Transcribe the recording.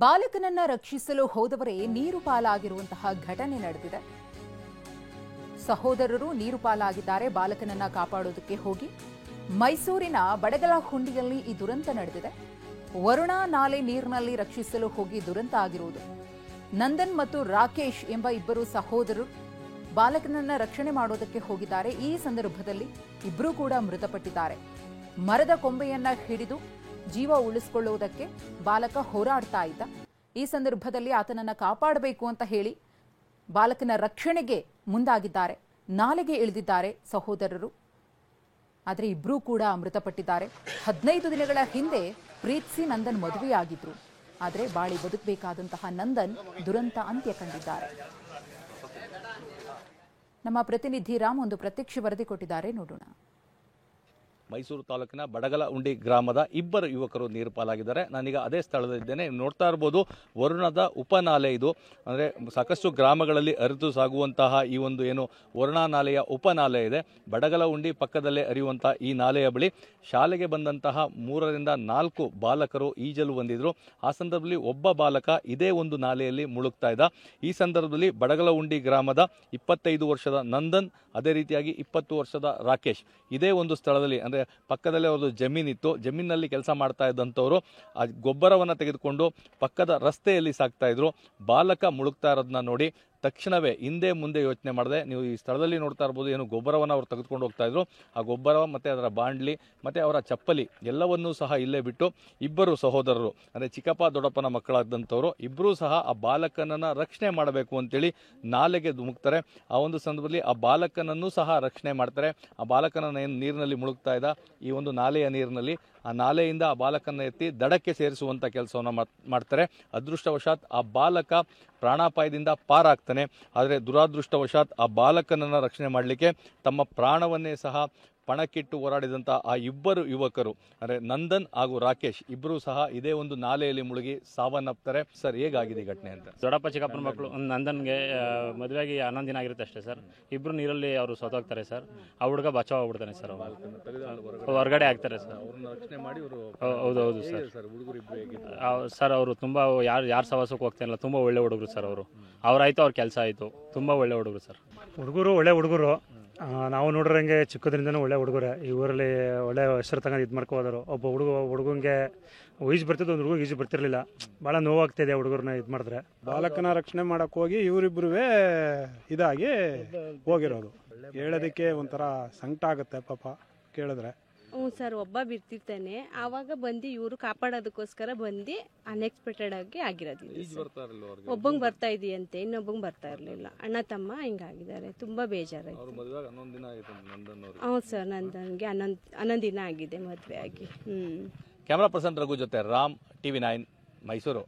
ಬಾಲಕನನ್ನ ರಕ್ಷಿಸಲು ಹೋದವರೇ ನೀರು ಪಾಲಾಗಿರುವಂತಹ ಘಟನೆ ನಡೆದಿದೆ. ಸಹೋದರರು ನೀರು ಪಾಲಾಗಿದ್ದಾರೆ. ಬಾಲಕನನ್ನ ಕಾಪಾಡೋದಕ್ಕೆ ಹೋಗಿ ಮೈಸೂರಿನ ಬಡಗಲಹುಂಡಿಯಲ್ಲಿ ಈ ದುರಂತ ನಡೆದಿದೆ. ವರುಣಾ ನಾಲೆ ನೀರಿನಲ್ಲಿ ರಕ್ಷಿಸಲು ಹೋಗಿ ದುರಂತ ಆಗಿರುವುದು. ನಂದನ್ ಮತ್ತು ರಾಕೇಶ್ ಎಂಬ ಇಬ್ಬರು ಸಹೋದರರು ಬಾಲಕನನ್ನ ರಕ್ಷಣೆ ಮಾಡೋದಕ್ಕೆ ಹೋಗಿದ್ದಾರೆ. ಈ ಸಂದರ್ಭದಲ್ಲಿ ಇಬ್ಬರೂ ಕೂಡ ಮೃತಪಟ್ಟಿದ್ದಾರೆ. ಮರದ ಕೊಂಬೆಯನ್ನ ಹಿಡಿದು ಜೀವ ಉಳಿಸಿಕೊಳ್ಳುವುದಕ್ಕೆ ಬಾಲಕ ಹೋರಾಡ್ತಾ ಇದ್ದ. ಈ ಸಂದರ್ಭದಲ್ಲಿ ಆತನನ್ನ ಕಾಪಾಡಬೇಕು ಅಂತ ಹೇಳಿ ಬಾಲಕನ ರಕ್ಷಣೆಗೆ ಮುಂದಾಗಿದ್ದಾರೆ. ನಾಲೆಗೆ ಇಳಿದಿದ್ದಾರೆ ಸಹೋದರರು. ಆದರೆ ಇಬ್ಬರೂ ಕೂಡ ಮೃತಪಟ್ಟಿದ್ದಾರೆ. 15 ದಿನಗಳ ಹಿಂದೆ ಪ್ರೀತಿಸಿ ನಂದನ್ ಮದುವೆಯಾಗಿದ್ರು. ಆದರೆ ಬಾಳಿ ಬದುಕಬೇಕಾದಂತಹ ನಂದನ್ ದುರಂತ ಅಂತ್ಯ ಕಂಡಿದ್ದಾರೆ. ನಮ್ಮ ಪ್ರತಿನಿಧಿ ರಾಮ್ ಒಂದು ಪ್ರತ್ಯಕ್ಷ ವರದಿ ಕೊಟ್ಟಿದ್ದಾರೆ, ನೋಡೋಣ. ಮೈಸೂರು ತಾಲೂಕಿನ ಬಡಗಲಹುಂಡಿ ಗ್ರಾಮದ ಇಬ್ಬರು ಯುವಕರು ನೀರು ಪಾಲಾಗಿದ್ದಾರೆ. ನಾನೀಗ ಅದೇ ಸ್ಥಳದಲ್ಲಿದ್ದೇನೆ. ನೋಡ್ತಾ ಇರ್ಬೋದು, ವರುಣದ ಉಪನಾಲೆ ಇದು. ಅಂದರೆ ಸಾಕಷ್ಟು ಗ್ರಾಮಗಳಲ್ಲಿ ಹರಿದು ಸಾಗುವಂತಹ ಈ ಒಂದು ಏನು ವರುಣಾ ನಾಲೆಯ ಉಪನಾಲೆ ಇದೆ. ಬಡಗಲಹುಂಡಿ ಪಕ್ಕದಲ್ಲೇ ಹರಿಯುವಂಥ ಈ ನಾಲೆಯ ಬಳಿ ಶಾಲೆಗೆ ಬಂದಂತಹ 3 ರಿಂದ 4 ಬಾಲಕರು ಈಜಲು ಬಂದಿದ್ರು. ಆ ಸಂದರ್ಭದಲ್ಲಿ ಒಬ್ಬ ಬಾಲಕ ಇದೇ ಒಂದು ನಾಲೆಯಲ್ಲಿ ಮುಳುಗ್ತಾ ಇದ್ದ. ಈ ಸಂದರ್ಭದಲ್ಲಿ ಬಡಗಲಹುಂಡಿ ಗ್ರಾಮದ 25 ವರ್ಷದ ನಂದನ್, ಅದೇ ರೀತಿಯಾಗಿ 20 ವರ್ಷದ ರಾಕೇಶ್ ಇದೇ ಒಂದು ಸ್ಥಳದಲ್ಲಿ, ಅಂದರೆ ಪಕ್ಕದಲ್ಲೇ ಅವ್ರದ್ದು ಜಮೀನಿತ್ತು, ಜಮೀನಿನಲ್ಲಿ ಕೆಲಸ ಮಾಡ್ತಾ ಇದ್ದಂಥವ್ರು ಆ ಗೊಬ್ಬರವನ್ನು ತೆಗೆದುಕೊಂಡು ಪಕ್ಕದ ರಸ್ತೆಯಲ್ಲಿ ಸಾಕ್ತಾ ಇದ್ರು. ಬಾಲಕ ಮುಳುಗ್ತಾ ಇರೋದನ್ನ ನೋಡಿ ತಕ್ಷಣವೇ ಹಿಂದೆ ಮುಂದೆ ಯೋಚನೆ ಮಾಡಿದೆ. ನೀವು ಈ ಸ್ಥಳದಲ್ಲಿ ನೋಡ್ತಾ ಇರ್ಬೋದು, ಏನು ಗೊಬ್ಬರವನ್ನು ಅವರು ತೆಗೆದುಕೊಂಡು ಹೋಗ್ತಾ ಇದ್ರು. ಆ ಗೊಬ್ಬರ ಮತ್ತು ಅದರ ಬಾಂಡ್ಲಿ ಮತ್ತು ಅವರ ಚಪ್ಪಲಿ ಎಲ್ಲವನ್ನೂ ಸಹ ಇಲ್ಲೇ ಬಿಟ್ಟು ಇಬ್ಬರು ಸಹೋದರರು, ಅಂದರೆ ಚಿಕ್ಕಪ್ಪ ದೊಡ್ಡಪ್ಪನ ಮಕ್ಕಳಾದಂಥವ್ರು ಇಬ್ಬರೂ ಸಹ ಆ ಬಾಲಕನನ್ನು ರಕ್ಷಣೆ ಮಾಡಬೇಕು ಅಂತೇಳಿ ನಾಲೆಗೆ ಧುಮುಕ್ತಾರೆ. ಆ ಒಂದು ಸಂದರ್ಭದಲ್ಲಿ ಆ ಬಾಲಕನನ್ನು ಸಹ ರಕ್ಷಣೆ ಮಾಡ್ತಾರೆ. ಆ ಬಾಲಕನನ್ನು ಏನು ನೀರಿನಲ್ಲಿ ಮುಳುಗ್ತಾ ಇದ್ದ ಈ ಒಂದು ನಾಲೆಯ ನೀರಿನಲ್ಲಿ, ಆ ನಾಲೆಯಿಂದ ಆ ಬಾಲಕನ ಎತ್ತಿ ದಡಕ್ಕೆ ಸೇರಿಸುವಂಥ ಕೆಲಸವನ್ನು ಮಾಡ್ತಾರೆ. ಅದೃಷ್ಟವಶಾತ್ ಆ ಬಾಲಕ ಪ್ರಾಣಾಪಾಯದಿಂದ ಪಾರಾಗ್ತಾನೆ. ಆದರೆ ದುರಾದೃಷ್ಟವಶಾತ್ ಆ ಬಾಲಕನನ್ನು ರಕ್ಷಣೆ ಮಾಡಲಿಕ್ಕೆ ತಮ್ಮ ಪ್ರಾಣವನ್ನೇ ಸಹ ಪಣಕ್ಕಿಟ್ಟು ಹೋರಾಡಿದಂಥ ಆ ಇಬ್ಬರು ಯುವಕರು, ಅಂದರೆ ನಂದನ್ ಹಾಗೂ ರಾಕೇಶ್ ಇಬ್ಬರೂ ಸಹ ಇದೇ ಒಂದು ನಾಲೆಯಲ್ಲಿ ಮುಳುಗಿ ಸಾವನ್ನಪ್ತಾರೆ. ಸರ್, ಹೇಗಾಗಿದೆ ಘಟನೆ ಅಂತ? ದೊಡ್ಡಪ್ಪ ಚಿಕ್ಕಪ್ಪನ ಮಕ್ಕಳು ನಂದನ್ಗೆ ಮದುವೆಯಾಗಿ 11 ದಿನ ಆಗಿರುತ್ತೆ ಅಷ್ಟೇ ಸರ್. ಇಬ್ಬರು ನೀರಲ್ಲಿ ಅವರು ಸತ್ತೋಗ್ತಾರೆ ಸರ್. ಆ ಹುಡುಗ ಬಚಾವ್ ಆಗ್ಬಿಡ್ತಾನೆ ಸರ್. ಹೊರಗಡೆ ಆಗ್ತಾರೆ ಸರ್. ಹೌದು ಸರ್. ಸರ್ ಅವರು ತುಂಬ ಯಾರು ಸವಾಸಕ್ಕೆ ಹೋಗ್ತಾಯಿಲ್ಲ, ತುಂಬ ಒಳ್ಳೆ ಹುಡುಗರು ಸರ್. ಅವರಾಯ್ತು, ಅವ್ರ ಕೆಲಸ ಆಯಿತು. ತುಂಬ ಒಳ್ಳೆ ಹುಡುಗರು ಸರ್. ಒಳ್ಳೆ ಹುಡುಗರು. ನಾವು ನೋಡ್ರಂಗೆ ಚಿಕ್ಕದ್ರಿಂದನೂ ಒಳ್ಳೆ ಹುಡುಗರೇ. ಈ ಊರಲ್ಲಿ ಒಳ್ಳೆ ಹೆಸರು ತಗೊಂಡು ಇದು ಮಾಡ್ಕೋದ್ರು. ಒಬ್ಬ ಹುಡುಗಂಗೆ ಈಜು ಬರ್ತಿದ್ದು, ಒಂದು ಹುಡುಗ ಈಜು ಬರ್ತಿರ್ಲಿಲ್ಲ. ಭಾಳ ನೋವಾಗ್ತಿದೆ ಹುಡುಗರನ್ನ ಇದು ಮಾಡಿದ್ರೆ. ಬಾಲಕನ ರಕ್ಷಣೆ ಮಾಡಕ್ ಹೋಗಿ ಇವರಿಬ್ರು ಇದಾಗಿ ಹೋಗಿರೋದು. ಹೇಳೋದಕ್ಕೆ ಒಂಥರ ಸಂಕಟ ಆಗುತ್ತೆ ಪಾಪ ಕೇಳಿದ್ರೆ. ಹ್ಞೂ ಸರ್, ಒಬ್ಬ ಬಿರ್ತಿರ್ತಾನೆ. ಆವಾಗ ಬಂದು ಇವರು ಕಾಪಾಡೋದಕ್ಕೋಸ್ಕರ ಬಂದು ಅನ್ಎಕ್ಸ್ಪೆಕ್ಟೆಡ್ ಆಗಿ ಆಗಿರೋದು. ಒಬ್ಬಂಗೆ ಬರ್ತಾ ಇದೆಯಂತೆ, ಇನ್ನೊಬ್ಬಂಗೆ ಬರ್ತಾ ಇರಲಿಲ್ಲ. ಅಣ್ಣ ತಮ್ಮ ಹಿಂಗಾಗಿದ್ದಾರೆ. ತುಂಬ ಬೇಜಾರಾಯ್ತು. ಹೌದು ಸರ್, ನಂದನ್ಗೆ 11 ದಿನ ಆಗಿದೆ ಮದುವೆ ಆಗಿ. ಕ್ಯಾಮರಾ ಪರ್ಸನ್ ರಘು ಜೊತೆ ರಾಮ್, TV9 ಮೈಸೂರು.